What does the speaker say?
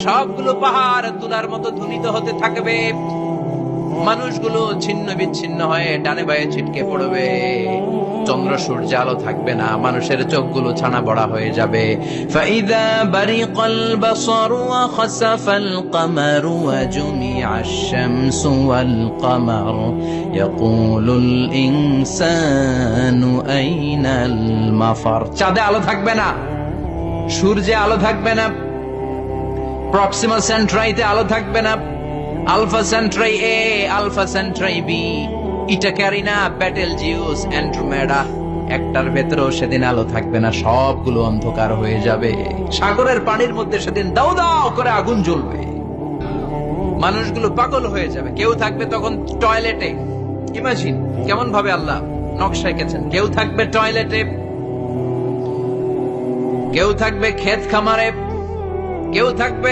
সবগুলো পাহাড় তুলার মতো ধ্বনিত হতে থাকবে, মানুষগুলো ছিন্ন বিচ্ছিন্ন হয়ে ডানে বায়ে ছিটকে পড়বে, চন্দ্র সূর্য আলো থাকবে না, মানুষের চোখগুলো ছানা বড়া হয়ে যাবে। ফাইদা বারিকাল বাসারু ওয়া খাসাফাল কামারু ওয়া জুমিআশ শামসু ওয়াল কামার ইয়াকুলুল ইনসানু আইনাল মাফার। চাঁদে আলো থাকবে না, সূর্যে আলো থাকবে না, প্রক্সিমা সেন্ট্রাইতে আলো থাকবে না, আলফা সেন্ট্রাই এ, আলফা সেন্ট্রাই বি, ইটা ক্যারিনা, বেটেলজিউস, অ্যান্ড্রোমেডা, একটার ভেতরেও সেদিন আলো থাকবে না, সবগুলো অন্ধকার হয়ে যাবে। সাগরের পানির মধ্যে সেদিন দাও দাও করে আগুন জ্বলবে, মানুষগুলো পাগল হয়ে যাবে। কেউ থাকবে তখন টয়লেটে, ইমাজিন কেমন ভাবে আল্লাহ নকশা এঁকেছেন। কেউ থাকবে টয়লেটে, কেউ থাকবে ক্ষেত খামারে, কেউ থাকবে